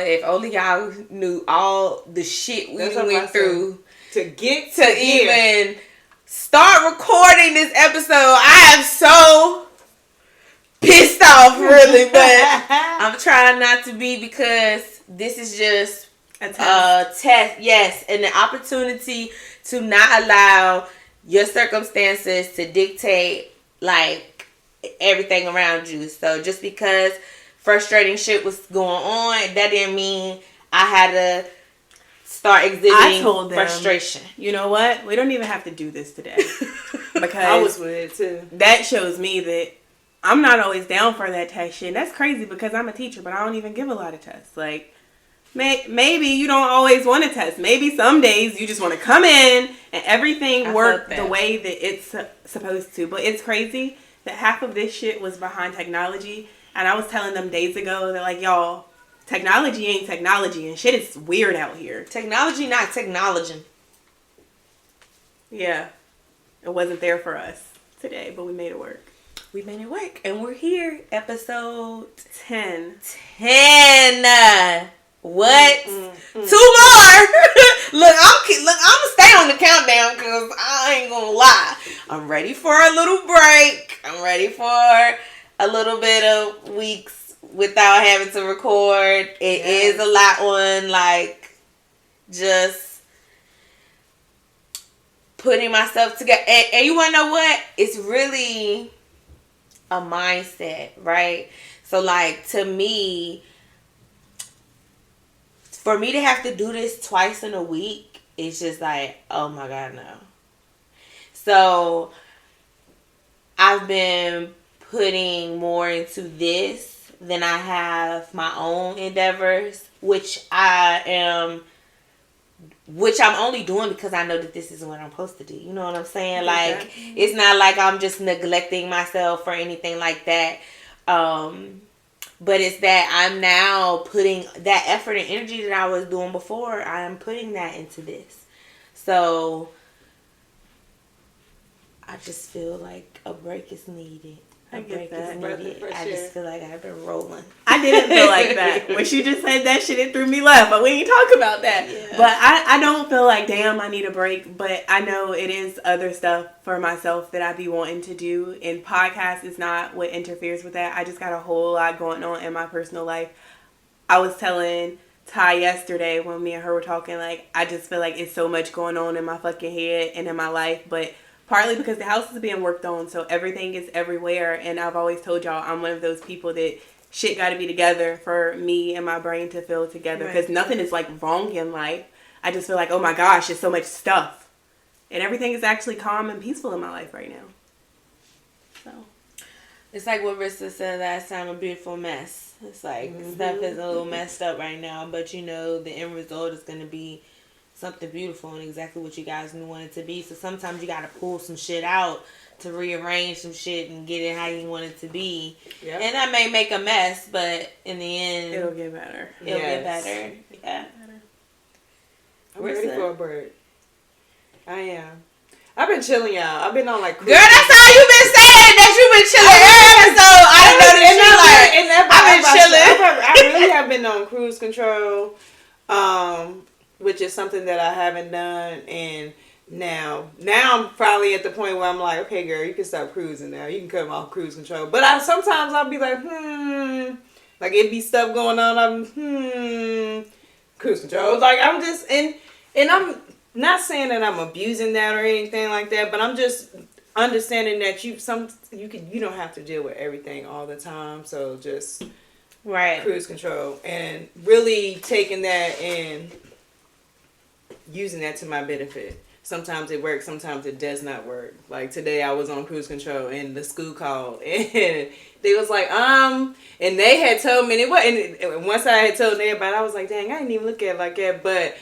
if only y'all knew all the shit we went through to get to even start recording this episode. I am so pissed off, really, but I'm trying not to be, because this is just a test. Yes, and the opportunity to not allow your circumstances to dictate like everything around you. So just because frustrating shit was going on, that didn't mean I had to start exhibiting frustration. You know what? We don't even have to do this today. Because I was with it too. That shows me that I'm not always down for that test shit. That's crazy, because I'm a teacher, but I don't even give a lot of tests. Like, maybe you don't always want to test. Maybe some days you just want to come in and everything work the way that it's supposed to. But it's crazy that half of this shit was behind technology. And I was telling them days ago that, like, y'all, technology ain't technology, and shit is weird out here. Technology not technology. Yeah. It wasn't there for us today, but we made it work. We made it work. And we're here. Episode 10. 10. What? 2 more. Look, I'm gonna stay on the countdown, because I ain't gonna lie. I'm ready for a little break. I'm ready for a little bit of weeks without having to record. It is a lot on, like, just putting myself together. And you want to know what? It's really a mindset, right? So, like, to me, for me to have to do this twice in a week, it's just like, oh my God, no. So, I've been putting more into this than I have my own endeavors, which I'm only doing because I know that this is what I'm supposed to do. You know what I'm saying? Like, it's not like I'm just neglecting myself or anything like that. But it's that I'm now putting that effort and energy that I was doing before, I'm putting that into this. So I just feel like a break is needed. I get that. I just feel like I've been rolling. I didn't feel like that. When she just said that shit, it threw me left. But we ain't talk about that. Yeah. But I don't feel like, damn, I need a break. But I know it is other stuff for myself that I be wanting to do. And podcast is not what interferes with that. I just got a whole lot going on in my personal life. I was telling Ty yesterday when me and her were talking, like, I just feel like it's so much going on in my fucking head and in my life. But partly because the house is being worked on, so everything is everywhere. And I've always told y'all I'm one of those people that shit got to be together for me and my brain to feel together. Because nothing is, like, wrong in life. I just feel like, oh my gosh, there's so much stuff. And everything is actually calm and peaceful in my life right now. So it's like what Rissa said last time, a beautiful mess. It's like stuff is a little messed up right now, but you know the end result is going to be something beautiful and exactly what you guys want it to be. So sometimes you got to pull some shit out to rearrange some shit and get it how you want it to be. Yep. And that may make a mess, but in the end, it'll get better. It'll get better. Yeah. I'm ready for a break. I am. I've been chilling, y'all. I've been on, like, cruise. Girl, that's all you've been saying, that you've been chilling every episode. I didn't know that I've been chilling. I really have been on cruise control, which is something that I haven't done. And now I'm finally at the point where I'm like, okay, girl, you can stop cruising now. You can come off cruise control. But sometimes I'll be like, like, it be stuff going on. I'm, cruise control. Like, I'm just, and I'm not saying that I'm abusing that or anything like that, but I'm just understanding that you don't have to deal with everything all the time. So just cruise control and really taking that and using that to my benefit. Sometimes it works, sometimes it does not work. Like today I was on cruise control and the school called and they was like, and they had told me, and once I had told everybody, I was like, dang, I didn't even look at it like that, but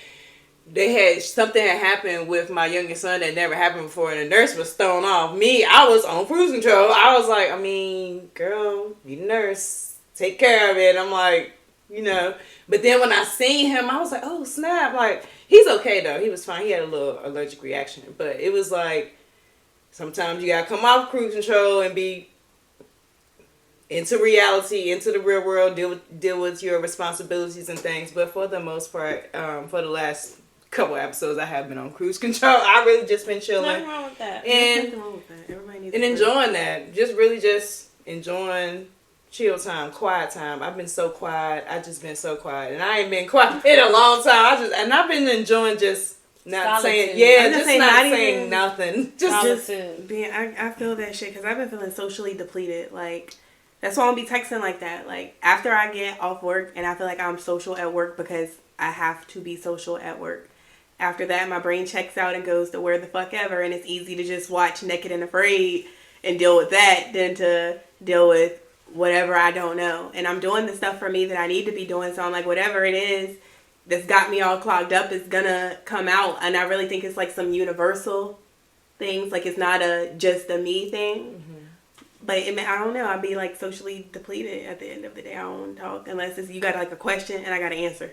something had happened with my youngest son that never happened before, and the nurse was thrown off. I was on cruise control. I was like, I mean, girl, you the nurse, take care of it. I'm like, you know. But then when I seen him, I was like, oh, snap. Like, he's okay, though. He was fine. He had a little allergic reaction. But it was like, sometimes you got to come off cruise control and be into reality, into the real world, deal with your responsibilities and things. But for the most part, for the last couple episodes, I have been on cruise control. I really just been chilling. Nothing wrong with that. And Nothing wrong with that. Everybody needs and a enjoying that. Just enjoying chill time, quiet time. I've been so quiet. I just been so quiet, and I ain't been quiet in a long time. I've been enjoying just not Solitude. saying, I'm just saying not not saying even- nothing. just Solitude. being. I feel that shit because I've been feeling socially depleted. Like that's why I'll be texting like that. Like after I get off work and I feel like I'm social at work because I have to be social at work. After that, my brain checks out and goes to where the fuck ever, and it's easy to just watch Naked and Afraid and deal with that than to deal with whatever I don't know. And I'm doing the stuff for me that I need to be doing, so I'm like, whatever it is that's got me all clogged up is gonna come out. And I really think it's like some universal things, like it's not just a me thing. But I don't know, I'd be like socially depleted at the end of the day. I don't want to talk unless you got like a question and I got to answer.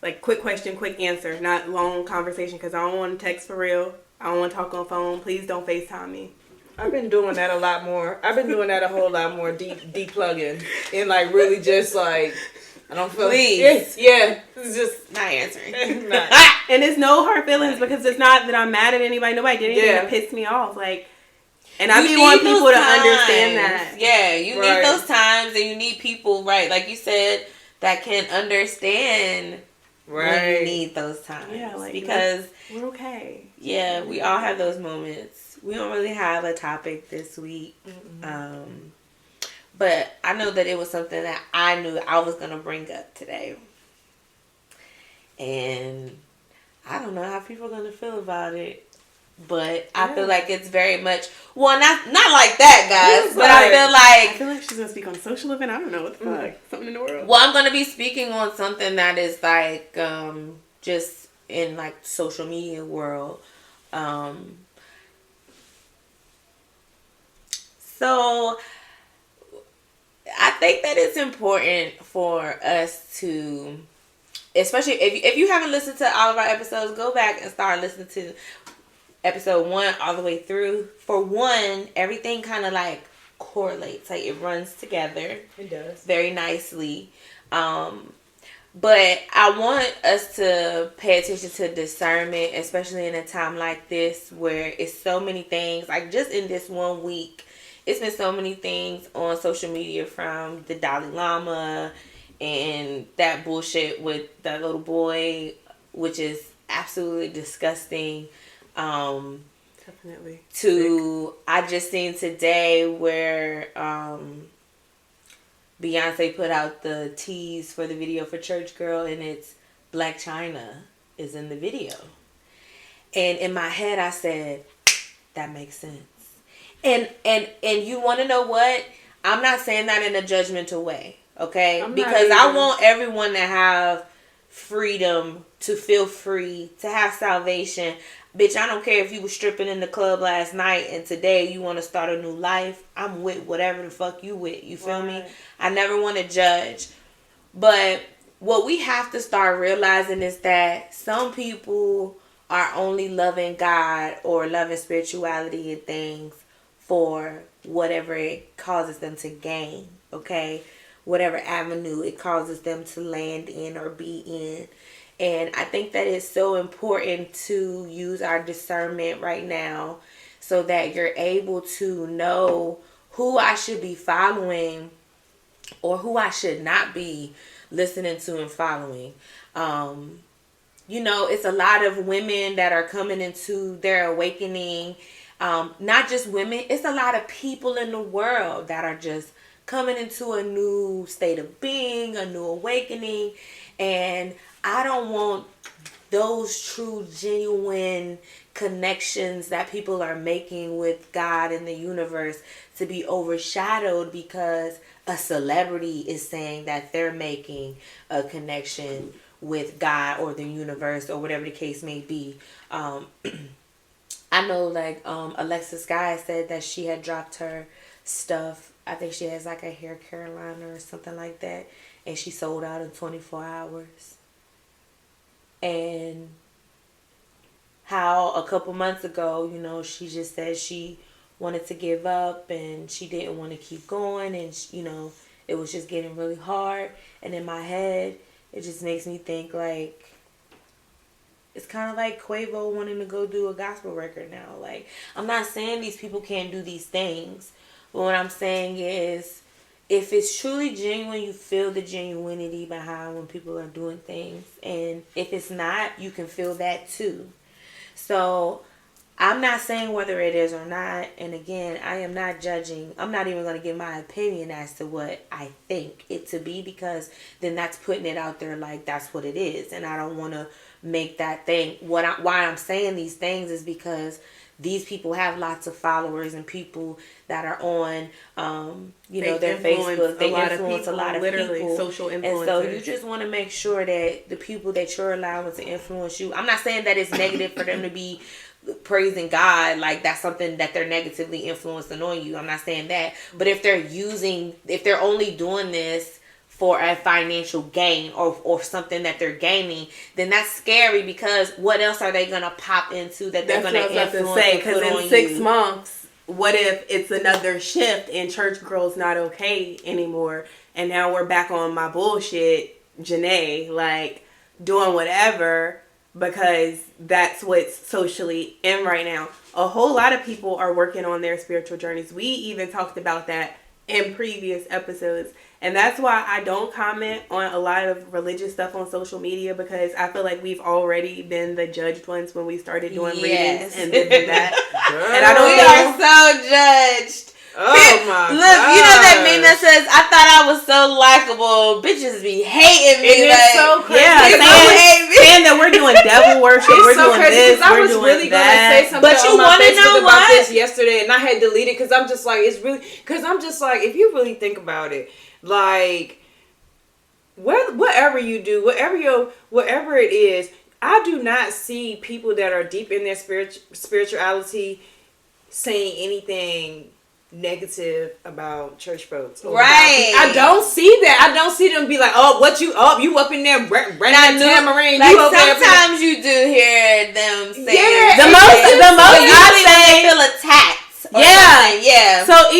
Like, quick question, quick answer, not long conversation, because I don't want to text for real. I don't want to talk on phone. Please don't FaceTime me. I've been doing that a lot more. I've been doing that a whole lot more, depugging. And, like, really just, like, I don't feel... Please. Yeah. It's just... Not answering. Not. And it's no hard feelings because it's not that I'm mad at anybody. Nobody did anything to piss me off. Like, and I be want people to understand that. Yeah, you need those times, and you need people, right, like you said, that can understand... When you need those times. Yeah, like, because we're okay. Yeah, we all have those moments. We don't really have a topic this week. But I know that it was something that I knew I was going to bring up today. And I don't know how people are going to feel about it. But I feel like it's very much, well, not like that, guys. But I feel like she's going to speak on a social event. I don't know what the fuck. Something in the world. Well, I'm going to be speaking on something that is like, just in like social media world. So I think that it's important for us to, especially if you haven't listened to all of our episodes, go back and start listening to episode 1 all the way through. For one, everything kind of like correlates, like it runs together. It does. Very nicely. But I want us to pay attention to discernment, especially in a time like this where it's so many things. Like just in this 1 week, it's been so many things on social media, from the Dalai Lama and that bullshit with that little boy, which is absolutely disgusting. Definitely. To I just seen today where Beyonce put out the tease for the video for Church Girl, and it's Black China is in the video. And in my head I said, that makes sense. And you want to know what? I'm not saying that in a judgmental way, okay? Because I want everyone to have freedom, to feel free, to have salvation. Bitch, I don't care if you were stripping in the club last night and today you want to start a new life. I'm with whatever the fuck you with. You feel me? I never want to judge. But what we have to start realizing is that some people are only loving God or loving spirituality and things for whatever it causes them to gain, okay? Whatever avenue it causes them to land in or be in. And I think that it's so important to use our discernment right now so that you're able to know who I should be following or who I should not be listening to and following. You know, it's a lot of women that are coming into their awakening. Not just women, it's a lot of people in the world that are just coming into a new state of being, a new awakening. And I don't want those true, genuine connections that people are making with God and the universe to be overshadowed because a celebrity is saying that they're making a connection with God or the universe or whatever the case may be. I know, like, Alexa Sky said that she had dropped her stuff. I think she has like a hair care line or something like that, and she sold out in 24 hours. And how a couple months ago, you know, she just said she wanted to give up and she didn't want to keep going, and it was just getting really hard. And in my head, it just makes me think like it's kind of like Quavo wanting to go do a gospel record now. Like, I'm not saying these people can't do these things, but what I'm saying is, if it's truly genuine, you feel the genuinity behind when people are doing things. And if it's not, you can feel that too. So I'm not saying whether it is or not. And again, I am not judging. I'm not even going to give my opinion as to what I think it to be, because then that's putting it out there like that's what it is. And I don't want to make that thing. Why I'm saying these things is because these people have lots of followers and people that are on, their Facebook. They influence a lot of people. Social influencers. And so you just want to make sure that the people that you're allowing to influence you, I'm not saying that it's negative for them to be praising God, like that's something that they're negatively influencing on you. I'm not saying that. But if they're only doing this for a financial gain or something that they're gaining, then that's scary, because what else are they gonna pop into that they're gonna influence? Because in 6 months, what if it's another shift and church girl's not okay anymore, and now we're back on my bullshit, Janae, like doing whatever because that's what's socially in right now. A whole lot of people are working on their spiritual journeys. We even talked about that in previous episodes. And that's why I don't comment on a lot of religious stuff on social media, because I feel like we've already been the judged ones when we started doing readings and this and that. And I don't we are so judged. Oh my Look, God. you know that meme that says, "I thought I was so likable. Bitches be hating me." It's so crazy. Saying that we're doing devil worship, we're so doing crazy, this, I we're was doing really that. Gonna say something but you want to know about this yesterday, and I had deleted because I'm just like, if you really think about it, like whatever you do, whatever it is, I do not see people that are deep in their spirituality saying anything negative about church folks. Right. I don't see that. I don't see them be like, "Oh, what you up? You up in there running that tamarind?" Like, you sometimes you do hear them say, Yeah, the most I say, feel attacked. Yeah. So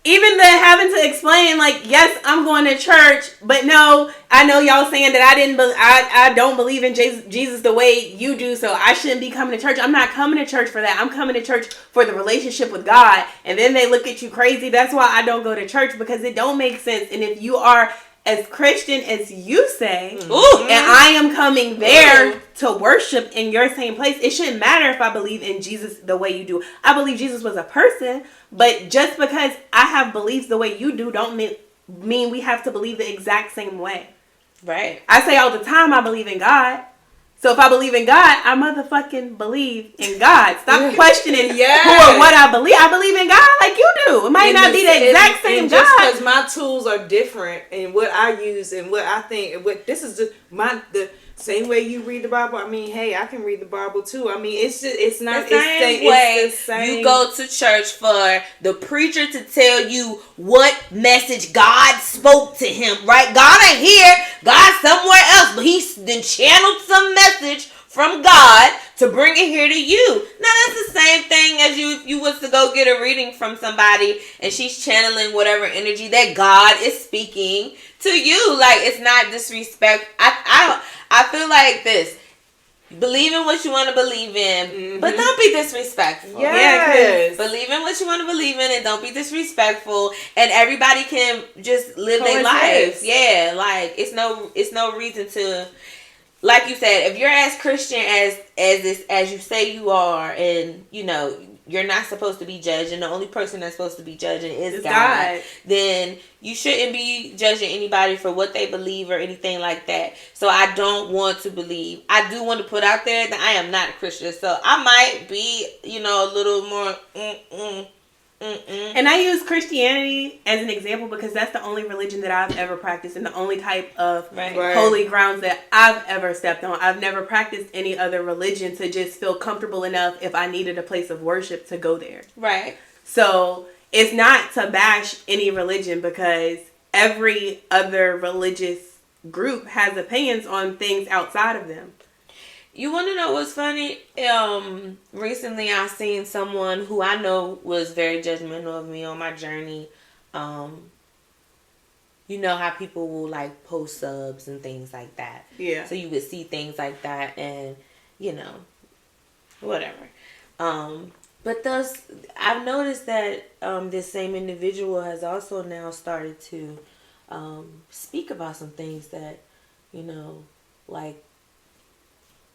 even the having to explain, like, yes, I'm going to church, but no, I know y'all saying that I don't believe in Jesus the way you do, so I shouldn't be coming to church. I'm not coming to church for that. I'm coming to church for the relationship with God. And then they look at you crazy. That's why I don't go to church, because it don't make sense. And if you are as Christian as you say, and I am coming there to worship in your same place, it shouldn't matter if I believe in Jesus the way you do. I believe Jesus was a person, but just because I have beliefs the way you do don't mean we have to believe the exact same way. Right. I say all the time I believe in God. So if I believe in God, I motherfucking believe in God. Stop questioning who or what I believe. I believe in God like you do. It might not be the exact same God. Just because my tools are different and what I use and what I think, and what this is the same way you read the Bible. I mean, hey, I can read the Bible too. I mean, it's not the same way. It's the same. You go to church for the preacher to tell you what message God spoke to him, right? God ain't here. God's somewhere else, but he's then channeled some message from God to bring it here to you. Now that's the same thing as if you was to go get a reading from somebody and she's channeling whatever energy that God is speaking to you. Like, it's not disrespect. I feel like this. Believe in what you want to believe in, but don't be disrespectful. Yes. Believe in what you want to believe in and don't be disrespectful, and everybody can just live their lives. Yeah, like it's no reason to, like you said, if you're as Christian as you say you are, and you're not supposed to be judged, and the only person that's supposed to be judging is God, then you shouldn't be judging anybody for what they believe or anything like that. So I don't want to believe. I do want to put out there that I am not a Christian, so I might be, a little more. And I use Christianity as an example because that's the only religion that I've ever practiced and the only type of holy grounds that I've ever stepped on. I've never practiced any other religion to just feel comfortable enough if I needed a place of worship to go there. Right. So it's not to bash any religion, because every other religious group has opinions on things outside of them. You want to know what's funny? Recently I seen someone who I know was very judgmental of me on my journey. Um, you know how people will like post subs and things like that. Yeah. So you would see things like that, and you know, whatever. But those, I've noticed that this same individual has also now started to speak about some things that, you know, like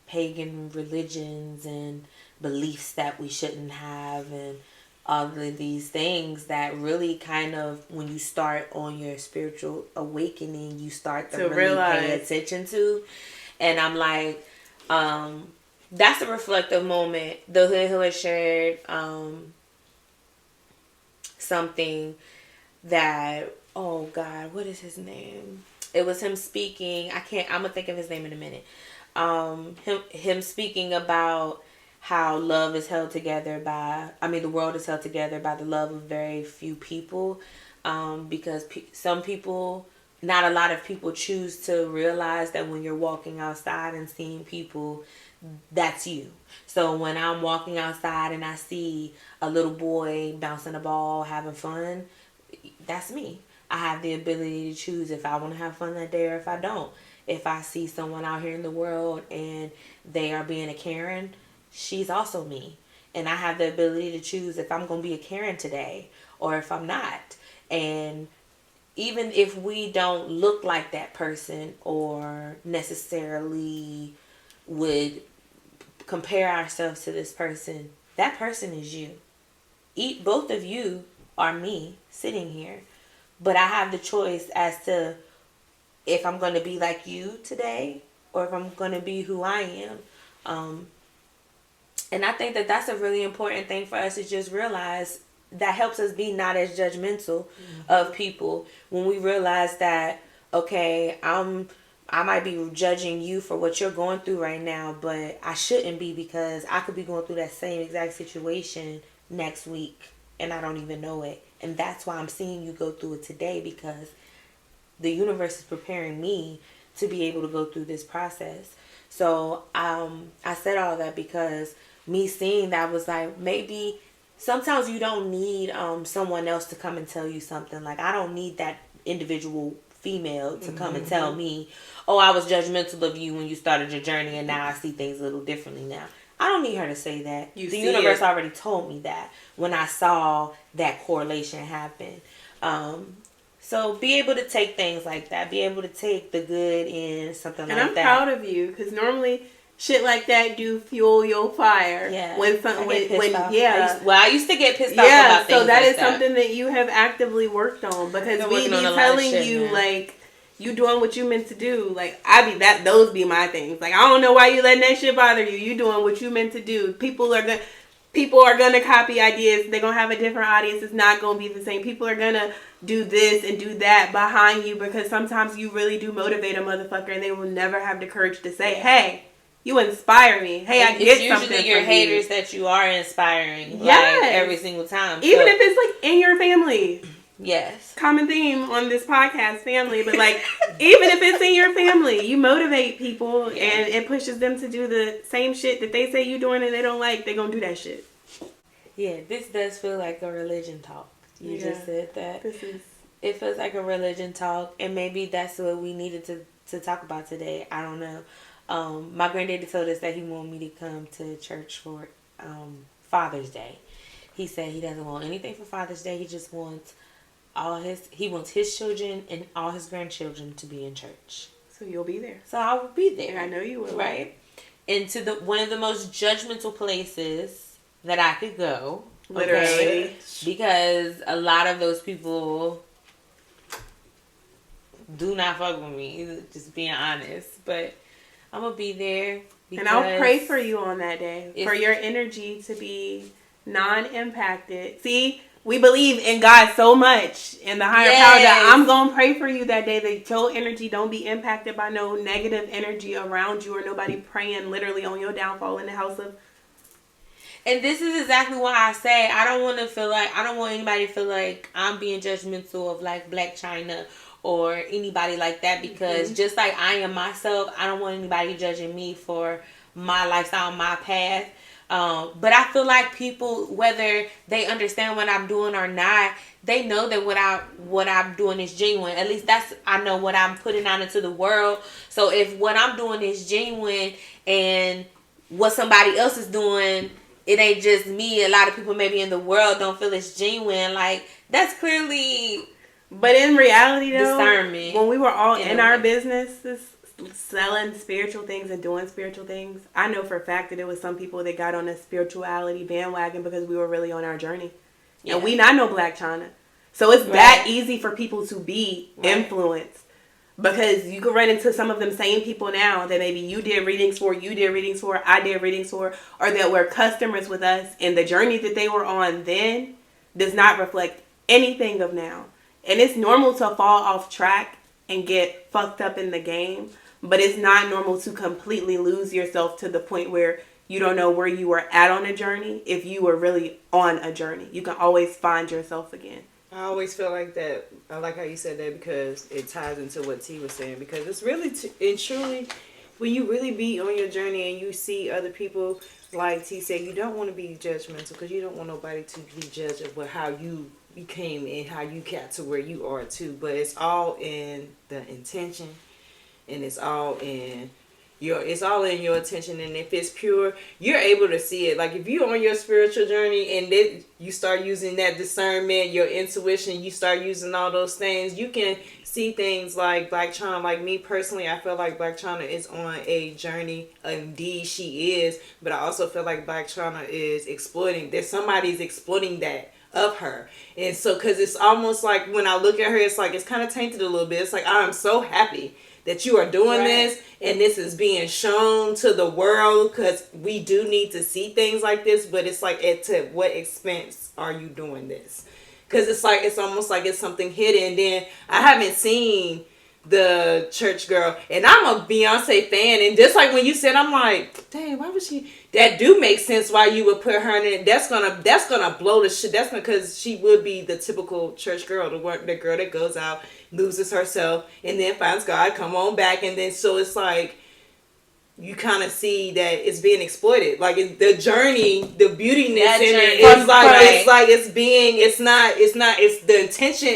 pagan religions and beliefs that we shouldn't have, and all of these things that really kind of, when you start on your spiritual awakening, you start to really pay attention to. And I'm like, that's a reflective moment. The Hood who had shared something that, oh God, what is his name? It was him speaking. I'm gonna think of his name in a minute. Him speaking about how love is held together the world is held together by the love of very few people. Because some people, not a lot of people, choose to realize that when you're walking outside and seeing people, that's you. So when I'm walking outside and I see a little boy bouncing a ball, having fun, that's me. I have the ability to choose if I want to have fun that day or if I don't. If I see someone out here in the world and they are being a Karen, she's also me. And I have the ability to choose if I'm going to be a Karen today or if I'm not. And even if we don't look like that person or necessarily would compare ourselves to this person, that person is you. Both of you are me sitting here. But I have the choice as to if I'm going to be like you today or if I'm going to be who I am. And I think that that's a really important thing for us to just realize. That helps us be not as judgmental of people when we realize that, okay, I might be judging you for what you're going through right now, but I shouldn't be, because I could be going through that same exact situation next week and I don't even know it. And that's why I'm seeing you go through it today, because the universe is preparing me to be able to go through this process. So I said all that because me seeing that was like, maybe sometimes you don't need someone else to come and tell you something. Like, I don't need that individual female to come and tell me, oh, I was judgmental of you when you started your journey and now I see things a little differently now. I don't need her to say that. The universe already told me that when I saw that correlation happen. So be able to take things like that. Be able to take the good in something like that. And I'm proud of you, because normally shit like that do fuel your fire. Yeah. I used to get pissed off about things. So that like is something that you have actively worked on, because we be telling you, man. Like, you doing what you meant to do. Like, those be my things. Like, I don't know why you letting that shit bother you. You doing what you meant to do. People are gonna copy ideas. They're gonna have a different audience. It's not gonna be the same. People are gonna do this and do that behind you, because sometimes you really do motivate a motherfucker and they will never have the courage to say, hey, you inspire me. Hey, I get something from you. It's usually your haters that you are inspiring. Yes. Like, every single time. Even if it's like in your family. Yes. Common theme on this podcast, family. But like, even if it's in your family, you motivate people and it pushes them to do the same shit that they say you doing and they don't like. They're going to do that shit. Yeah, this does feel like a religion talk. You just said that. It feels like a religion talk, and maybe that's what we needed to talk about today. I don't know. My granddaddy told us that he wanted me to come to church for Father's Day. He said he doesn't want anything for Father's Day. He just wants his children and all his grandchildren to be in church. So you'll be there. So I will be there. And I know you will. Right? Into one of the most judgmental places that I could go. Literally. Okay? Because a lot of those people do not fuck with me. Just being honest. But I'm going to be there. And I'll pray for you on that day. For your energy to be non-impacted. See, we believe in God so much, in the higher power, that I'm going to pray for you that day, that your energy don't be impacted by no negative energy around you, or nobody praying literally on your downfall in the house of. And this is exactly why I say I don't want anybody to feel like I'm being judgmental of like Black China or anybody like that, because just like I am myself, I don't want anybody judging me for my lifestyle, my path. But I feel like people, whether they understand what I'm doing or not, they know that what I'm doing is genuine. At least I know what I'm putting out into the world. So if what I'm doing is genuine and what somebody else is doing, it ain't just me. A lot of people maybe in the world don't feel it's genuine. Like, that's clearly. But in reality, though, discernment when we were all in our businesses, selling spiritual things and doing spiritual things, I know for a fact that there was some people that got on a spirituality bandwagon because we were really on our journey. Yeah. And we not know Black China. So it's that easy for people to be influenced. Because you can run into some of them same people now that maybe you did readings for, I did readings for, or that were customers with us, and the journey that they were on then does not reflect anything of now. And it's normal to fall off track and get fucked up in the game, but it's not normal to completely lose yourself to the point where you don't know where you were at on a journey if you were really on a journey. You can always find yourself again. I always feel like that. I like how you said that because it ties into what T was saying. Because it's really, and truly, when you really be on your journey and you see other people, like T said, you don't want to be judgmental because you don't want nobody to be judged of how you became and how you got to where you are too. But it's all in the intention, and it's all in your attention. And if it's pure, you're able to see it. Like if you're on your spiritual journey and then you start using that discernment, your intuition, you start using all those things, you can see things like Black China. Like me personally, I feel like Black China is on a journey. Indeed, she is. But I also feel like Black China is exploiting. Somebody's exploiting that of her. And so, because it's almost like when I look at her, it's like it's kind of tainted a little bit. It's like, I'm so happy that you are doing this and this is being shown to the world, because we do need to see things like this, but it's like, to what expense are you doing this? Because it's like, it's almost like it's something hidden. Then I haven't seen the church girl, and I'm a Beyonce fan, and just like when you said, I'm like, dang, why would she? That do make sense why you would put her in it. That's gonna blow the shit. That's because she would be the typical church girl, the girl that goes out, loses herself, and then finds God, come on back, and then so it's like you kind of see that it's being exploited. Like the journey, the beautiness in it is like it's the intention.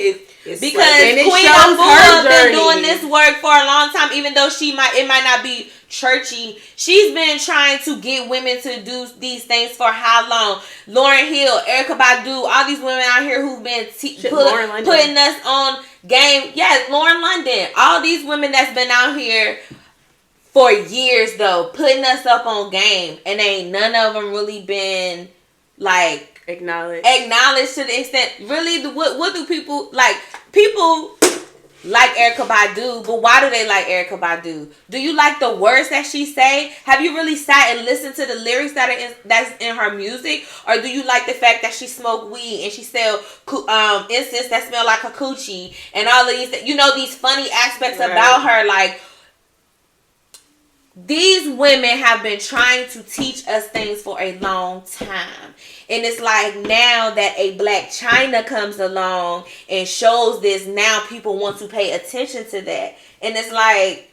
It's because like, Queen Afua been doing this work for a long time, even though it might not be churchy. She's been trying to get women to do these things for how long? Lauryn Hill, Erykah Badu, all these women out here who've been putting us on game. Yes, Lauren London. All these women that's been out here for years though, putting us up on game, and ain't none of them really been like acknowledged to the extent. Really, what do people like? People like Erykah Badu, but why do they like Erykah Badu? Do you like the words that she say? Have you really sat and listened to the lyrics that's in her music, or do you like the fact that she smoke weed and she sell incense that smell like a coochie and all of these, these funny aspects about her? Like, these women have been trying to teach us things for a long time. And it's like now that a Black China comes along and shows this, now people want to pay attention to that. And it's like,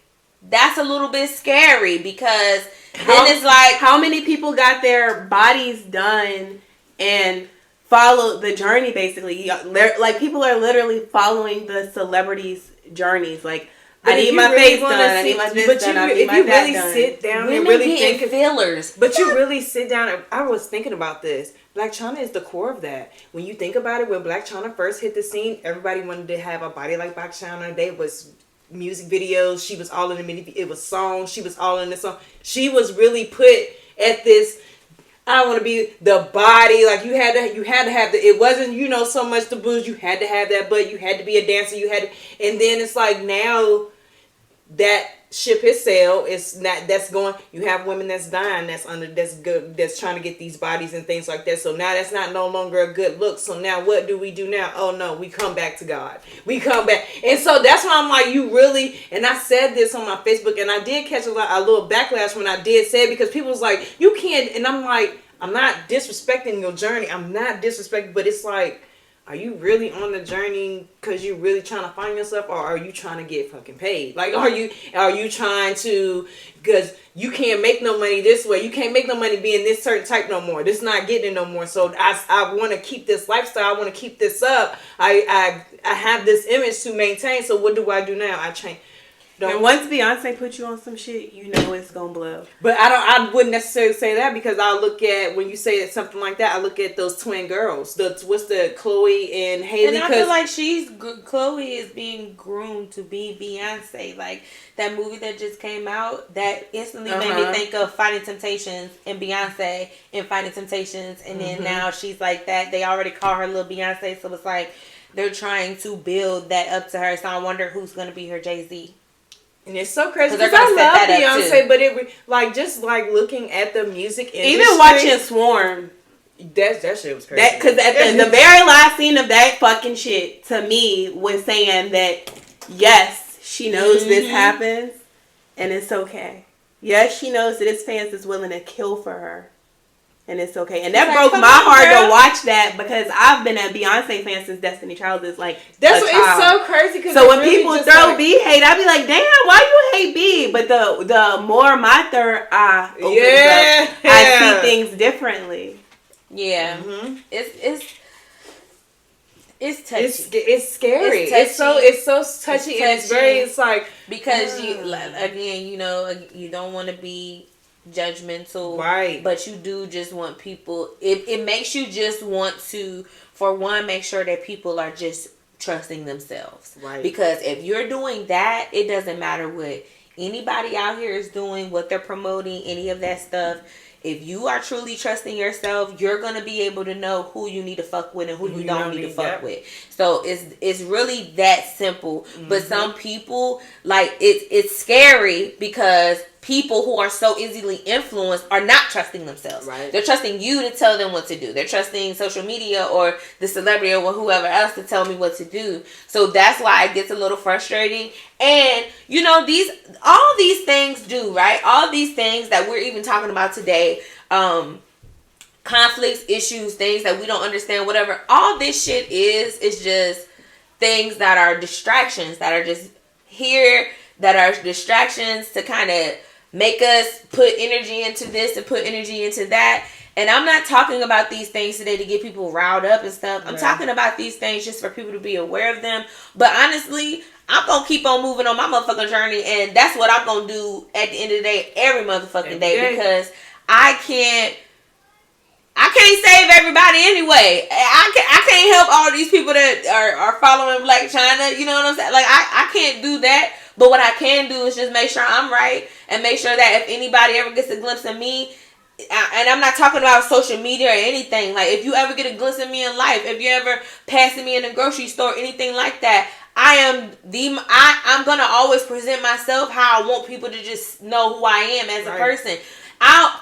that's a little bit scary, because then it's like, how many people got their bodies done and followed the journey basically? Like, people are literally following the celebrities' journeys. Like, I need my face done. I need my this done. I need my that done. Sit down women and really think fillers. But you really sit down. And I was thinking about this. Black China is the core of that. When you think about it, when Black China first hit the scene, everybody wanted to have a body like Black China. They was music videos. She was all in the it was songs. She was all in the song. She was really put at this. I want to be the body. Like you had to have the. It wasn't so much the booze. You had to have that, but you had to be a dancer. You had to, and then it's like now that ship has sailed. It's not that's going. You have women that's dying. That's good. That's trying to get these bodies and things like that. So now that's not no longer a good look. So now what do we do now? Oh no, we come back to God. We come back, and so that's why I'm like, you really. And I said this on my Facebook, and I did catch a little backlash when I did say it, because people was like, you can't. And I'm like, I'm not disrespecting your journey. I'm not disrespecting, but it's like, are you really on the journey because you really trying to find yourself, or are you trying to get fucking paid? Like, are you trying to, because you can't make no money this way. You can't make no money being this certain type no more. This not getting it no more. So I want to keep this lifestyle. I want to keep this up. I have this image to maintain. So what do I do now? I change. And once Beyonce put you on some shit, you know it's gonna blow. But I wouldn't necessarily say that, because I look at, when you say something like that, I look at those twin girls. What's the Chloe and Haley? And I feel like Chloe is being groomed to be Beyonce. Like that movie that just came out, that instantly made me think of Fighting Temptations and Beyonce and Fighting Temptations, and then now she's like that. They already call her little Beyonce, so it's like they're trying to build that up to her. So I wonder who's gonna be her Jay-Z. And it's so crazy because I love Beyonce, but it like just like looking at the music industry. Even watching Swarm, that shit was crazy. Because at the very last scene of that fucking shit, to me, was saying that yes, she knows this happens, and it's okay. Yes, she knows that his fans is willing to kill for her, and it's okay. And that broke my heart to watch that, because I've been a Beyonce fan since Destiny Child is like that's what it's so crazy. So when really people throw B hate, I be like, damn, why you hate B? But the more my third eye opens up, I see things differently. Yeah, it's touchy. It's scary. It's so touchy, and it's very. It's like, because again, you don't want to be judgmental, right? But you do just want people. It makes you just want to, for one, make sure that people are just trusting themselves, right? Because if you're doing that, it doesn't matter what anybody out here is doing, what they're promoting, any of that stuff. If you are truly trusting yourself, you're going to be able to know who you need to fuck with and who you don't need to fuck with. So it's really that simple. But some people, like, it's scary because people who are so easily influenced are not trusting themselves. Right. They're trusting you to tell them what to do. They're trusting social media or the celebrity or whoever else to tell me what to do. So that's why it gets a little frustrating. And, all these things do, right? All these things that we're even talking about today, conflicts, issues, things that we don't understand, whatever. All this shit is just things that are distractions, that are just here, that are distractions to kind of make us put energy into this and put energy into that. And I'm not talking about these things today to get people riled up and stuff. I'm talking about these things just for people to be aware of them. But honestly, I'm going to keep on moving on my motherfucking journey. And that's what I'm going to do at the end of the day, every motherfucking day. Because I can't save everybody anyway. I can't help all these people that are following Black China. You know what I'm saying? Like, I can't do that. But what I can do is just make sure I'm right. And make sure that if anybody ever gets a glimpse of me, and I'm not talking about social media or anything. Like, if you ever get a glimpse of me in life, if you ever passing me in a grocery store, anything like that, I'm gonna always present myself how I want people to just know who I am as a person. I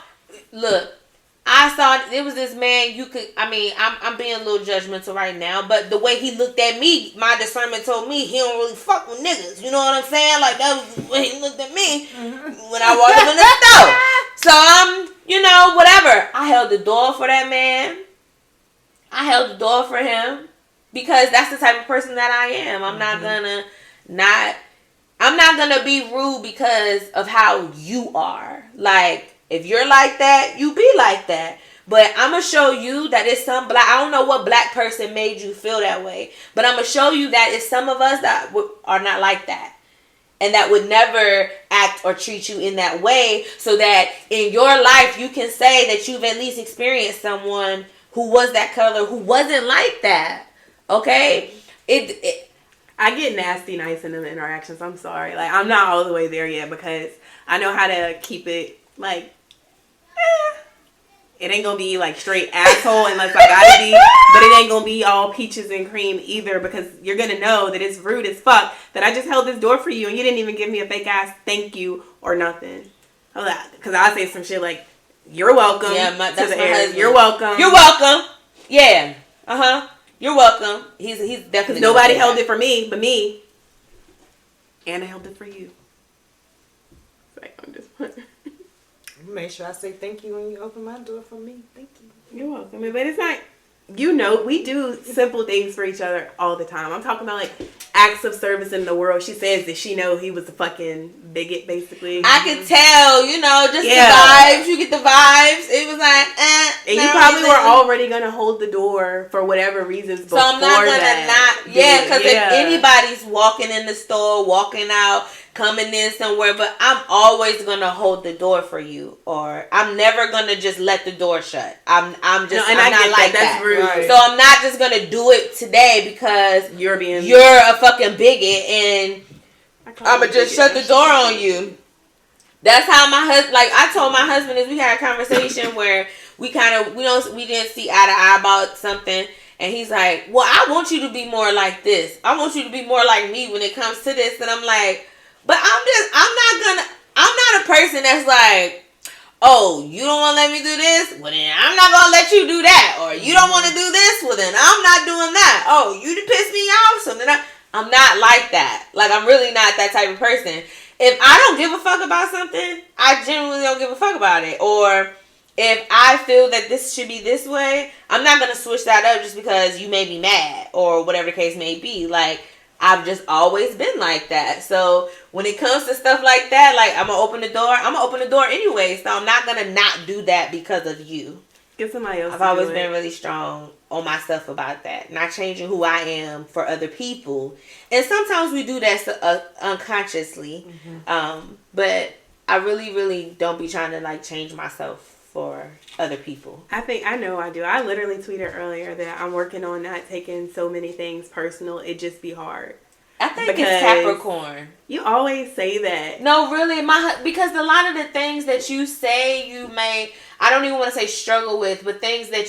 saw it was this man. I'm being a little judgmental right now, but the way he looked at me, my discernment told me he don't really fuck with niggas. You know what I'm saying? Like, that was the way he looked at me when I walked up in the store. So whatever. I held the door for that man. I held the door for him because that's the type of person that I am. I'm not gonna be rude because of how you are. Like, if you're like that, you be like that. But I'm going to show you that it's I don't know what black person made you feel that way. But I'm going to show you that it's some of us that are not like that. And that would never act or treat you in that way. So that in your life, you can say that you've at least experienced someone who was that color, who wasn't like that. Okay? I get nasty nice in the interactions. I'm sorry. Like, I'm not all the way there yet because I know how to keep it, like, it ain't gonna be like straight asshole unless I gotta be, but it ain't gonna be all peaches and cream either because you're gonna know that it's rude as fuck that I just held this door for you and you didn't even give me a fake ass thank you or nothing. Because I say some shit like, you're welcome. Yeah, that's my husband. You're welcome. You're welcome. Yeah. You're welcome. He's definitely. Nobody held it for me but me. And I held it for you. Like, I'm just make sure I say thank you when you open my door for me. Thank you. You're welcome. But it's not. you know, we do simple things for each other all the time. I'm talking about like acts of service in the world. She says that she know he was a fucking bigot, basically. I could tell, you know, just the vibes. You get the vibes. It was like, and you probably were already gonna hold the door for whatever reasons. So I'm not gonna because if anybody's walking in the store, walking out, coming in somewhere, but I'm always gonna hold the door for you, or I'm never gonna just let the door shut. I'm not like that. That's rude. Right. So I'm not just gonna do it today because you're a fucking bigot and I'm gonna just shut the door on you. That's how my husband. Like I told my husband, we had a conversation where we didn't see eye to eye about something. And he's like, well, I want you to be more like this. I want you to be more like me when it comes to this. And I'm like, but I'm not a person that's like, oh, you don't want to let me do this? Well, then I'm not going to let you do that. Or you don't want to do this? Well, then I'm not doing that. Oh, you piss me off? So then I'm not like that. Like, I'm really not that type of person. If I don't give a fuck about something, I genuinely don't give a fuck about it. Or if I feel that this should be this way, I'm not going to switch that up just because you made me mad or whatever the case may be. Like, I've just always been like that. So when it comes to stuff like that, like I'm going to open the door. I'm going to open the door anyway. So I'm not going to not do that because of you. Get somebody else. I've always been really strong on my stuff about that. Not changing who I am for other people. And sometimes we do that unconsciously. Mm-hmm. But I really, really don't be trying to like change myself for other people. I know I do. I literally tweeted earlier that I'm working on not taking so many things personal. It just be hard. I think it's Capricorn. You always say that. No, really, because a lot of the things that you say, you may, I don't even want to say struggle with, but things that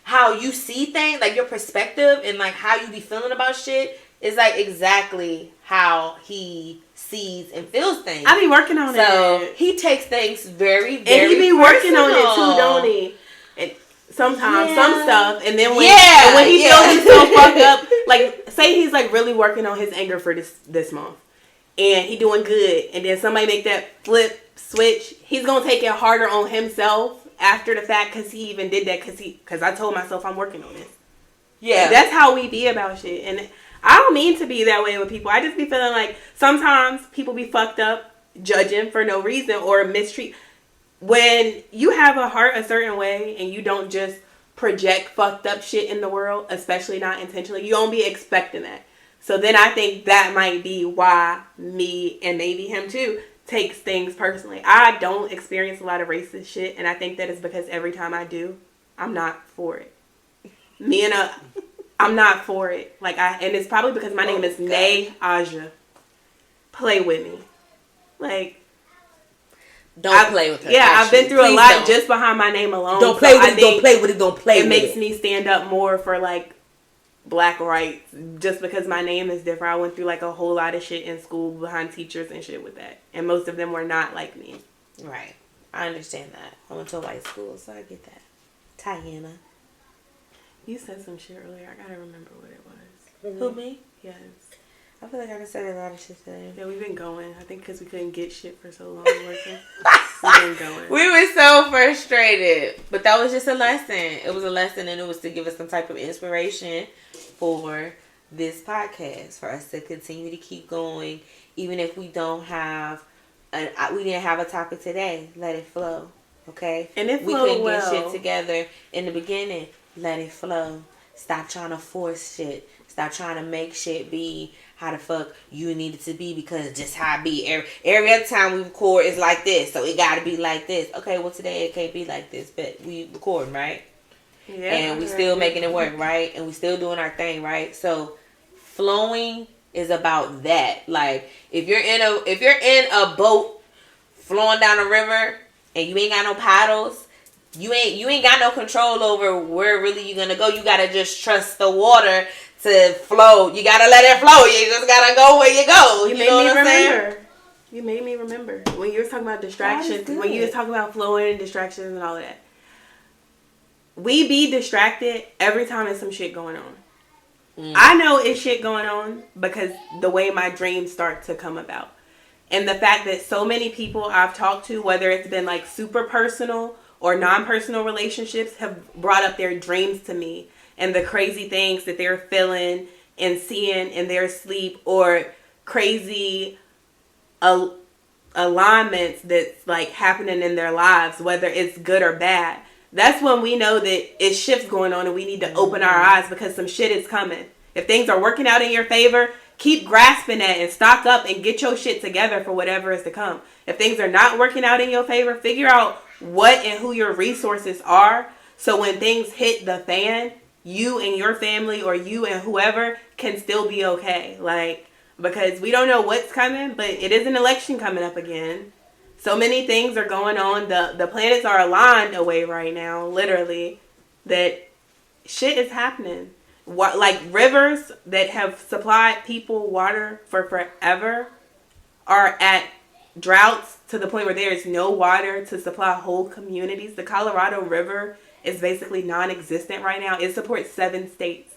how you see things, like your perspective and like how you be feeling about shit is like exactly how he sees and feels things. I be working on it. So he takes things very, very and he be working on it too, don't he? And sometimes some stuff, and then when he feels himself fucked up, like say he's like really working on his anger for this month, and he doing good, and then somebody make that flip switch, he's gonna take it harder on himself after the fact because he even did that because I told myself I'm working on this. Yeah, and that's how we be about shit, and I don't mean to be that way with people. I just be feeling like sometimes people be fucked up judging for no reason or mistreat. When you have a heart a certain way and you don't just project fucked up shit in the world, especially not intentionally, you don't be expecting that. So then I think that might be why me and maybe him too takes things personally. I don't experience a lot of racist shit, and I think that is because every time I do, I'm not for it. I'm not for it. And it's probably because my name is Nay Aja. Play with me. Like, don't play with her. Yeah, actually. I've been through a lot just behind my name alone. Don't play with it. Don't play with it. Don't play with it. It makes me stand up more for like black rights just because my name is different. I went through like a whole lot of shit in school behind teachers and shit with that, and most of them were not like me. Right. I understand that. I went to a white school, so I get that. Tiana. You said some shit earlier. I gotta remember what it was. Mm-hmm. Who, me? Yes. I feel like I can say a lot of shit today. Yeah, we've been going. I think because we couldn't get shit for so long working. We've been going. We were so frustrated. But that was just a lesson. It was a lesson, and it was to give us some type of inspiration for this podcast. For us to continue to keep going. Even if we don't have... we didn't have a topic today. Let it flow. Okay? And if we couldn't get shit together in the beginning. Let it flow. Stop trying to force shit. Stop trying to make shit be how the fuck you need it to be because just how it be. Every other time we record is like this, so it gotta be like this. Okay, well today it can't be like this, but we recording, right? Yeah. And we still making it work, right? And we still doing our thing, right? So flowing is about that. Like if you're in a boat flowing down a river and you ain't got no paddles, you ain't got no control over where really you're gonna go. You gotta just trust the water to flow. You gotta let it flow. You just gotta go where you go. You made me remember. You made me remember when you were talking about distractions. When you was talking about flowing and distractions and all of that. We be distracted every time there's some shit going on. I know it's shit going on because the way my dreams start to come about. And the fact that so many people I've talked to, whether it's been like super personal or non-personal relationships, have brought up their dreams to me and the crazy things that they're feeling and seeing in their sleep, or crazy alignments that's like happening in their lives, whether it's good or bad, that's when we know that it's shifts going on and we need to open our eyes, because some shit is coming. If things are working out in your favor, keep grasping that and stock up and get your shit together for whatever is to come. If things are not working out in your favor, figure out what and who your resources are, so when things hit the fan, you and your family, or you and whoever, can still be okay. Like, because we don't know what's coming, but it is an election coming up again. So many things are going on. The planets are aligned away right now, literally, that shit is happening. What, like rivers that have supplied people water for forever are at droughts to the point where there is no water to supply whole communities. The Colorado River is basically non-existent right now. It supports 7 states.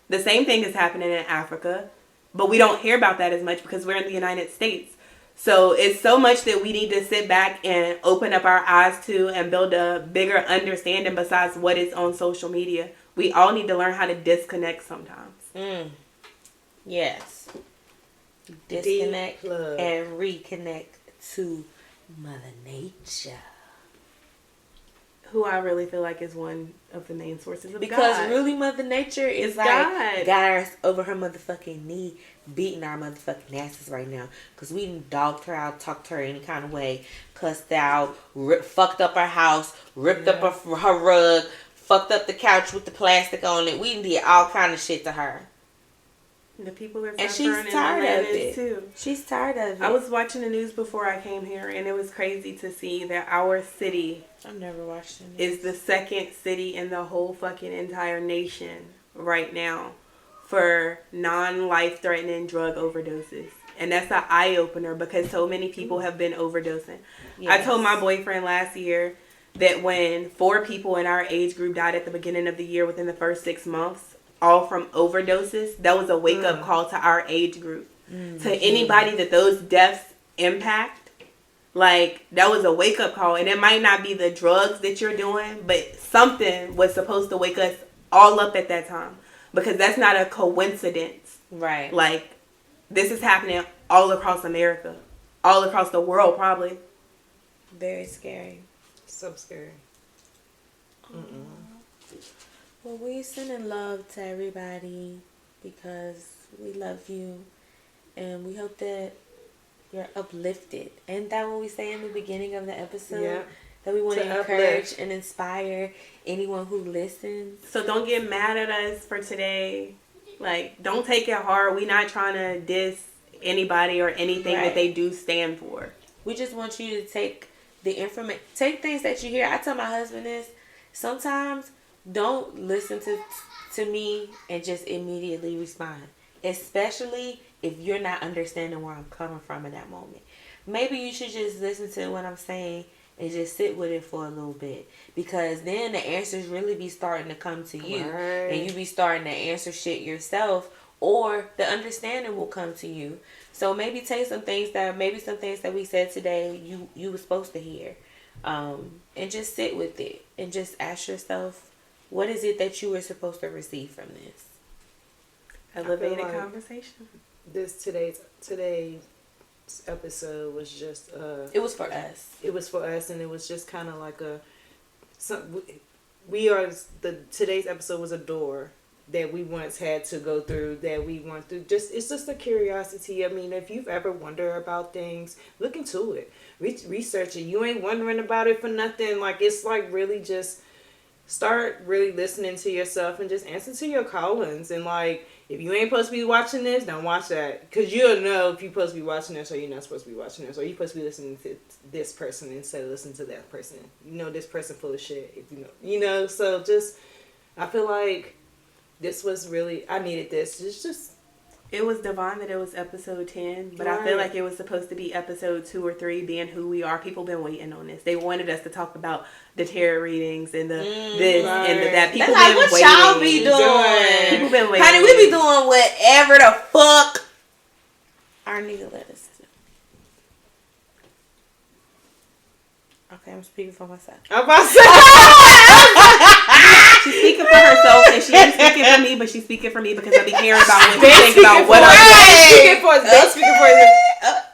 The same thing is happening in Africa, but we don't hear about that as much because we're in the United States. So it's so much that we need to sit back and open up our eyes to and build a bigger understanding besides what is on social media. We all need to learn how to disconnect sometimes. Yes. Disconnect and reconnect to Mother Nature. Who I really feel like is one of the main sources of because God. really Mother Nature is like God. got us over her motherfucking knee, beating our motherfucking asses right now. Because we done dogged her out, talked to her any kind of way, cussed out, fucked up her house, ripped up her rug, fucked up the couch with the plastic on it. We did all kind of shit to her. The people are and suffering she's tired of it too. She's tired of it. I was watching the news before I came here, and it was crazy to see that our city, I've never watched it, is the second city in the whole fucking entire nation right now for non-life-threatening drug overdoses. And that's an eye-opener because so many people have been overdosing. Yes. I told my boyfriend last year that when 4 people in our age group died at the beginning of the year within the first 6 months, all from overdoses, that was a wake-up call to our age group. To anybody that those deaths impact, like, that was a wake-up call. And it might not be the drugs that you're doing, but something was supposed to wake us all up at that time. Because that's not a coincidence. Right. Like, this is happening all across America. All across the world, probably. Very scary. So scary. Well, we sending love to everybody because we love you, and we hope that you're uplifted. And that what we say in the beginning of the episode, that we want to encourage and inspire anyone who listens. So don't get mad at us for today. Like, don't take it hard. We're not trying to diss anybody or anything that they do stand for. We just want you to take the information, take things that you hear. I tell my husband this sometimes. Don't listen to me and just immediately respond. Especially if you're not understanding where I'm coming from in that moment. Maybe you should just listen to what I'm saying and just sit with it for a little bit. Because then the answers really be starting to come to you. Right. And you be starting to answer shit yourself. Or the understanding will come to you. So maybe take some things that we said today you were supposed to hear. And just sit with it. And just ask yourself, what is it that you were supposed to receive from this? Elevated conversation. Today's episode was just it was for us. It was for us, and it was just kind of like today's episode was a door that we once had to go through, that we went through. It's just a curiosity. I mean, if you've ever wondered about things, look into it. Research it. You ain't wondering about it for nothing. Like, it's like really just start really listening to yourself and just answer to your callings. And like, if you ain't supposed to be watching this, don't watch that. Because you'll know if you're supposed to be watching this or you're not supposed to be watching this. Or you're supposed to be listening to this person instead of listening to that person. You know, this person full of shit. If you know. So just, I feel like this was really, I needed this. It was divine that it was episode 10, but I feel like it was supposed to be episode 2 or 3, being who we are. People been waiting on this. They wanted us to talk about the tarot readings and the this and the that. People that's been like what waiting. Y'all be doing. People been waiting. Honey, we be doing whatever the fuck our nigga let us do. Okay, I'm speaking for myself. I'm about to say. She's speaking for herself, and she ain't speaking for me, but she's speaking for me because I be caring about what you think about what I'm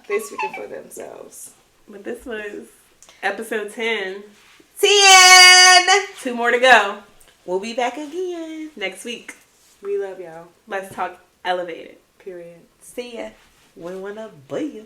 They speaking for themselves. But this was episode 10. 10. 2 more to go. We'll be back again Next week. We love y'all. Let's talk elevated. Period. See ya. We wanna be ya.